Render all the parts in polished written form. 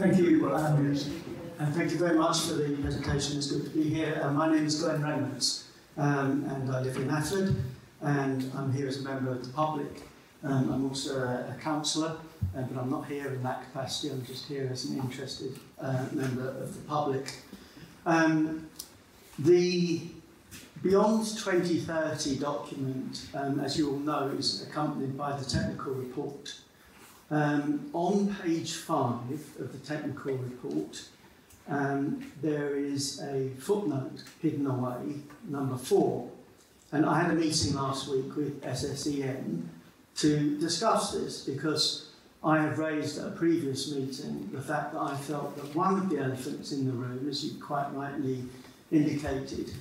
Thank you, and thank you very much for the presentation. It's good to be here. My name is Glenn Reynolds, and I live in Ashford, and I'm here as a member of the public. I'm also a councillor, but I'm not here in that capacity. I'm just here as an interested member of the public. The Beyond 2030 document, as you all know, is accompanied by the technical report. On page 5 of the technical report, there is a footnote hidden away, number 4. And I had a meeting last week with SSEN to discuss this because I have raised at a previous meeting the fact that I felt that one of the elephants in the room, as you quite rightly indicated,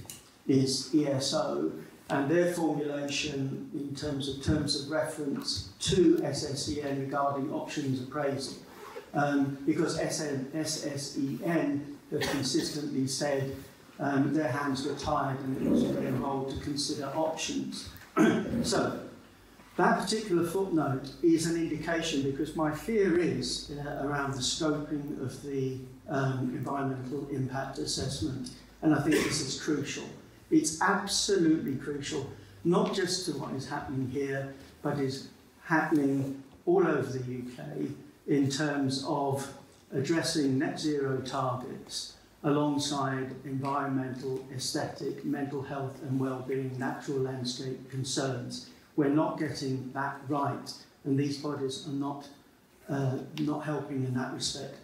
is ESO and their formulation in terms of reference to SSEN regarding options appraisal. Because SSEN have consistently said their hands were tied and it was their role to consider options. So that particular footnote is an indication, because my fear is around the scoping of the environmental impact assessment, and I think this is crucial. It's absolutely crucial, not just to what is happening here, but is happening all over the UK in terms of addressing net zero targets alongside environmental, aesthetic, mental health and well-being, natural landscape concerns. We're not getting that right, and these bodies are not helping in that respect.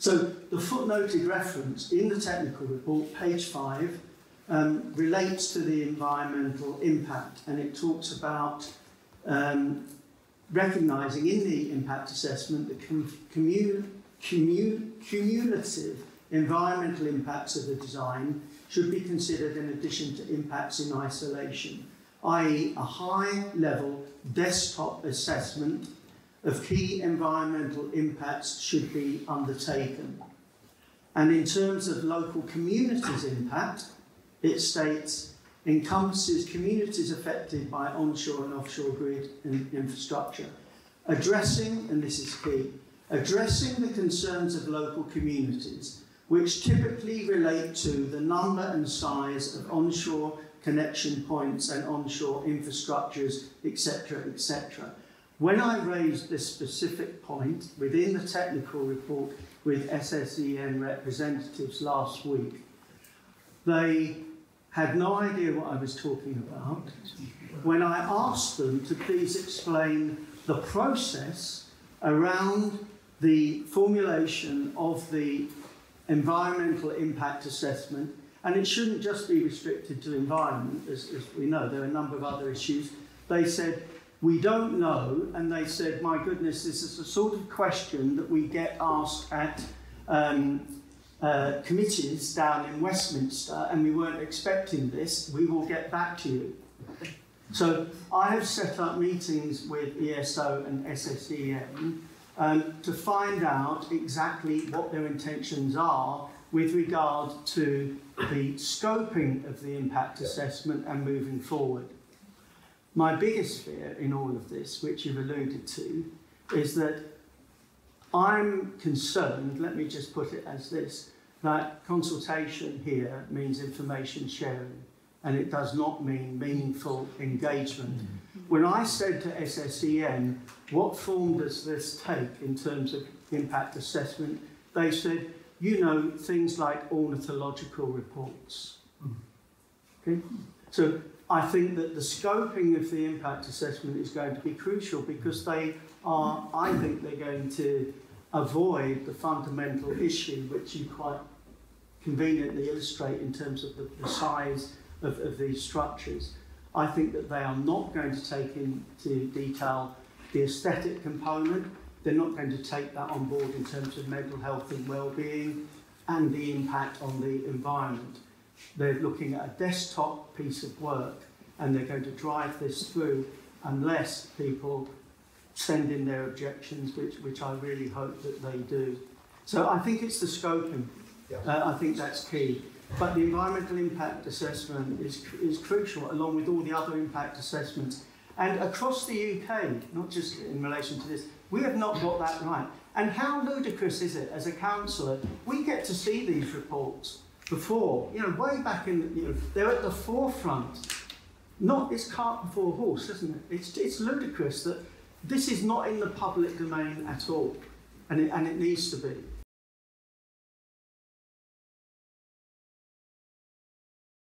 So the footnoted reference in the technical report, page 5, relates to the environmental impact, and it talks about recognising in the impact assessment the cumulative environmental impacts of the design should be considered in addition to impacts in isolation, i.e. a high-level desktop assessment of key environmental impacts should be undertaken. And in terms of local communities' impact, it states, encompasses communities affected by onshore and offshore grid and infrastructure. Addressing, and this is key, addressing the concerns of local communities, which typically relate to the number and size of onshore connection points and onshore infrastructures, etc., etc. When I raised this specific point within the technical report with SSEN representatives last week, they had no idea what I was talking about. When I asked them to please explain the process around the formulation of the environmental impact assessment, and it shouldn't just be restricted to environment, as we know, there are a number of other issues. They said, we don't know, and they said, my goodness, this is the sort of question that we get asked at committees down in Westminster, and we weren't expecting this, we will get back to you. So I have set up meetings with ESO and SSEN to find out exactly what their intentions are with regard to the scoping of the impact assessment and moving forward. My biggest fear in all of this, which you've alluded to, is that I'm concerned, let me just put it as this, that consultation here means information sharing, and it does not mean meaningful engagement. When I said to SSEN, what form does this take in terms of impact assessment, they said, you know, things like ornithological reports. Okay? So I think that the scoping of the impact assessment is going to be crucial, because they are, I think they're going to avoid the fundamental issue which you quite conveniently illustrate in terms of the size of these structures. I think that they are not going to take into detail the aesthetic component. They're not going to take that on board in terms of mental health and well-being and the impact on the environment. They're looking at a desktop piece of work, and they're going to drive this through unless people send in their objections, which I really hope that they do. So I think it's the scoping. Yeah. I think that's key. But the environmental impact assessment is crucial, along with all the other impact assessments. And across the UK, not just in relation to this, we have not got that right. And how ludicrous is it, as a councillor, we get to see these reports before, way back in, they're at the forefront. It's cart before horse, isn't it? It's ludicrous that this is not in the public domain at all, and it needs to be.